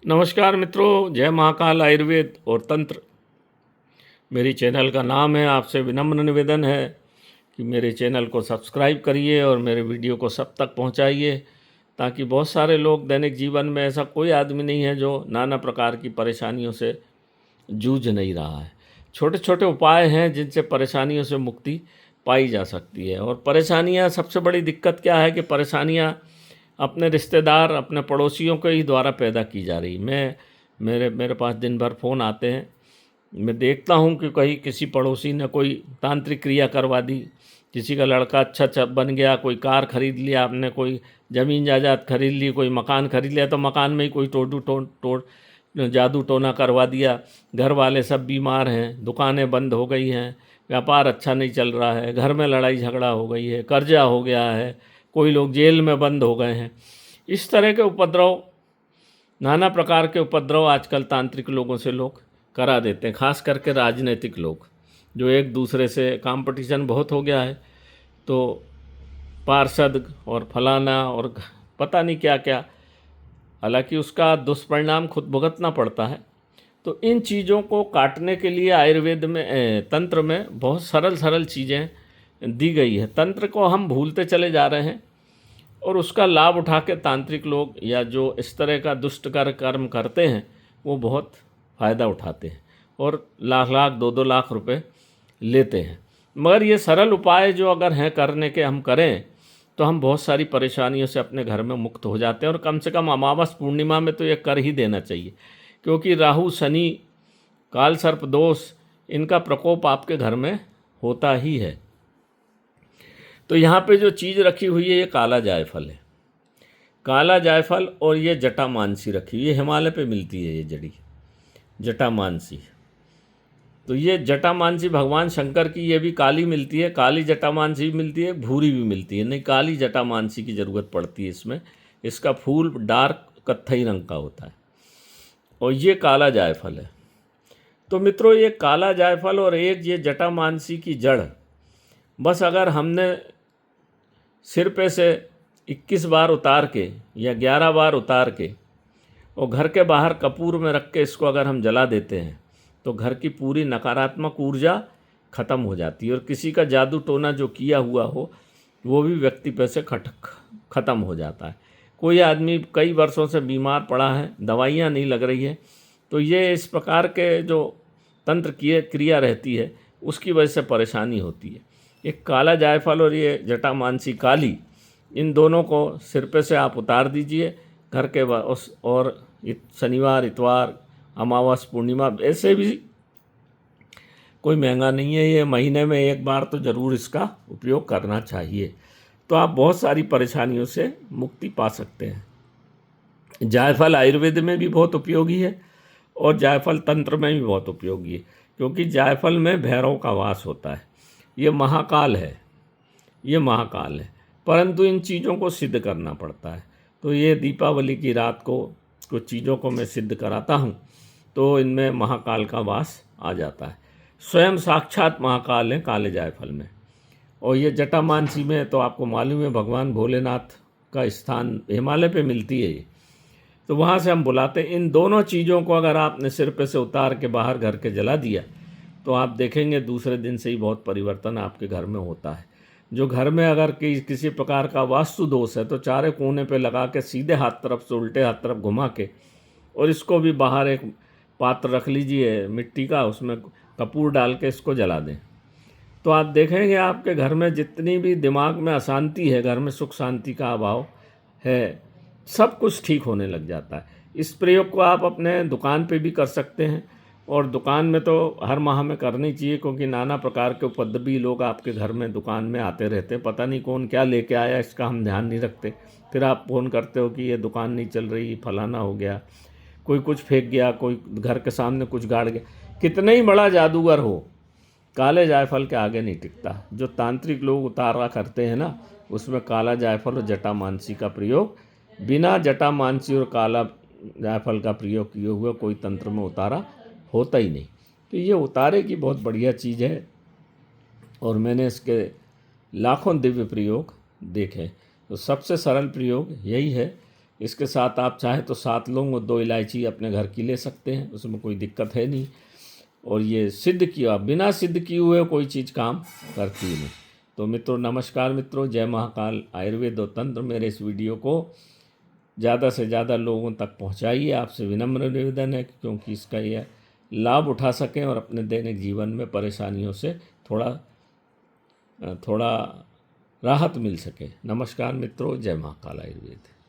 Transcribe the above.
नमस्कार मित्रों, जय महाकाल आयुर्वेद और तंत्र। मेरी चैनल का नाम है। आपसे विनम्र निवेदन है कि मेरे चैनल को सब्सक्राइब करिए और मेरे वीडियो को सब तक पहुंचाइए, ताकि बहुत सारे लोग, दैनिक जीवन में ऐसा कोई आदमी नहीं है जो नाना प्रकार की परेशानियों से जूझ नहीं रहा है। छोटे छोटे उपाय हैं जिनसे परेशानियों से मुक्ति पाई जा सकती है। और परेशानियां, सबसे बड़ी दिक्कत क्या है कि परेशानियां अपने रिश्तेदार, अपने पड़ोसियों के ही द्वारा पैदा की जा रही। मेरे पास दिन भर फ़ोन आते हैं। मैं देखता हूँ कि कहीं किसी पड़ोसी ने कोई तांत्रिक क्रिया करवा दी, किसी का लड़का अच्छा बन गया, कोई कार खरीद लिया आपने, कोई ज़मीन जायदाद खरीद ली, कोई मकान खरीद लिया, तो मकान में ही कोई तोड़ जादू टोना करवा दिया। घर वाले सब बीमार हैं, दुकानें बंद हो गई हैं, व्यापार अच्छा नहीं चल रहा है, घर में लड़ाई झगड़ा हो गई है, कर्जा हो गया है, कोई लोग जेल में बंद हो गए हैं। इस तरह के उपद्रव, नाना प्रकार के उपद्रव आजकल तांत्रिक लोगों से लोग करा देते हैं, खास करके राजनीतिक लोग, जो एक दूसरे से कंपटीशन बहुत हो गया है। तो पार्षद और फलाना और पता नहीं क्या क्या, हालांकि उसका दुष्परिणाम खुद भुगतना पड़ता है। तो इन चीज़ों को काटने के लिए आयुर्वेद में, तंत्र में बहुत सरल सरल चीज़ें दी गई है। तंत्र को हम भूलते चले जा रहे हैं और उसका लाभ उठा के तांत्रिक लोग या जो इस तरह का दुष्टकर कर्म करते हैं वो बहुत फ़ायदा उठाते हैं और लाख लाख 2-2 लाख रुपए लेते हैं। मगर ये सरल उपाय जो अगर हैं करने के, हम करें तो हम बहुत सारी परेशानियों से अपने घर में मुक्त हो जाते हैं। और कम से कम अमावस पूर्णिमा में तो ये कर ही देना चाहिए, क्योंकि राहु, शनि, काल सर्प दोष, इनका प्रकोप आपके घर में होता ही है। तो यहाँ पे जो चीज़ रखी हुई है ये काला जायफल है। काला जायफल और ये जटामानसी रखी हुई है, हिमालय पे मिलती है ये जड़ी, जटामानसी। तो ये जटामानसी भगवान शंकर की, ये भी काली मिलती है, काली जटामानसी भी मिलती है, भूरी भी मिलती है। नहीं, काली जटामानसी की ज़रूरत पड़ती है इसमें। इसका फूल डार्क कत्थई रंग का होता है और ये काला जायफल है। तो मित्रों, ये काला जायफल और एक ये जटामानसी की जड़, बस अगर हमने सिर पे से 21 बार उतार के या 11 बार उतार के और घर के बाहर कपूर में रख के इसको अगर हम जला देते हैं तो घर की पूरी नकारात्मक ऊर्जा ख़त्म हो जाती है और किसी का जादू टोना जो किया हुआ हो वो भी व्यक्ति पे से ख़त्म हो जाता है। कोई आदमी कई वर्षों से बीमार पड़ा है, दवाइयाँ नहीं लग रही है, तो ये इस प्रकार के जो तंत्र क्रिया रहती है उसकी वजह से परेशानी होती है। एक काला जायफल और ये जटामानसी काली, इन दोनों को सिर पे से आप उतार दीजिए घर के और शनिवार, इतवार, अमावस, पूर्णिमा, ऐसे भी कोई महंगा नहीं है, ये महीने में एक बार तो ज़रूर इसका उपयोग करना चाहिए। तो आप बहुत सारी परेशानियों से मुक्ति पा सकते हैं। जायफल आयुर्वेद में भी बहुत उपयोगी है और जायफल तंत्र में भी बहुत उपयोगी है, क्योंकि जायफल में भैरव का वास होता है। ये महाकाल है, ये महाकाल है, परंतु इन चीज़ों को सिद्ध करना पड़ता है। तो ये दीपावली की रात को कुछ चीज़ों को मैं सिद्ध कराता हूँ, तो इनमें महाकाल का वास आ जाता है। स्वयं साक्षात महाकाल है काले जायफल में। और ये जटामानसी में तो आपको मालूम है भगवान भोलेनाथ का स्थान हिमालय पे मिलती है ये, तो वहाँ से हम बुलाते हैं। इन दोनों चीज़ों को अगर आपने सिर पे से उतार के बाहर घर के जला दिया तो आप देखेंगे दूसरे दिन से ही बहुत परिवर्तन आपके घर में होता है। जो घर में अगर किसी प्रकार का वास्तु दोष है तो चारे कोने पे लगा के सीधे हाथ तरफ से उल्टे हाथ तरफ घुमा के, और इसको भी बाहर एक पात्र रख लीजिए मिट्टी का, उसमें कपूर डाल के इसको जला दें, तो आप देखेंगे आपके घर में जितनी भी दिमाग में अशांति है, घर में सुख शांति का अभाव है, सब कुछ ठीक होने लग जाता है। इस प्रयोग को आप अपने दुकान पे भी कर सकते हैं, और दुकान में तो हर माह में करनी चाहिए, क्योंकि नाना प्रकार के उपद्रवी लोग आपके घर में दुकान में आते रहते हैं। पता नहीं कौन क्या लेके आया, इसका हम ध्यान नहीं रखते। फिर आप फ़ोन करते हो कि ये दुकान नहीं चल रही, फलाना हो गया, कोई कुछ फेंक गया, कोई घर के सामने कुछ गाड़ गया। कितना ही बड़ा जादूगर हो, काले जायफल के आगे नहीं टिकता। जो तांत्रिक लोग उतारा करते हैं ना, उसमें काला जायफल और जटामानसी का प्रयोग, बिना जटामानसी और काला जायफल का प्रयोग किए हुए कोई तंत्र में उतारा होता ही नहीं। तो ये उतारे की बहुत बढ़िया चीज़ है और मैंने इसके लाखों दिव्य प्रयोग देखे। तो सबसे सरल प्रयोग यही है, इसके साथ आप चाहें तो 7 लौंग और 2 इलायची अपने घर की ले सकते हैं, उसमें कोई दिक्कत है नहीं। और ये सिद्ध किया, बिना सिद्ध किए हुए कोई चीज़ काम करती नहीं। तो मित्रों नमस्कार मित्रों, जय महाकाल। आयुर्वेद और तंत्र मेरे इस वीडियो को ज़्यादा से ज़्यादा लोगों तक पहुंचाइए, आपसे विनम्र निवेदन है, क्योंकि इसका यह लाभ उठा सकें और अपने दैनिक जीवन में परेशानियों से थोड़ा राहत मिल सके। नमस्कार मित्रों, जय महाकाल आयुर्वेद।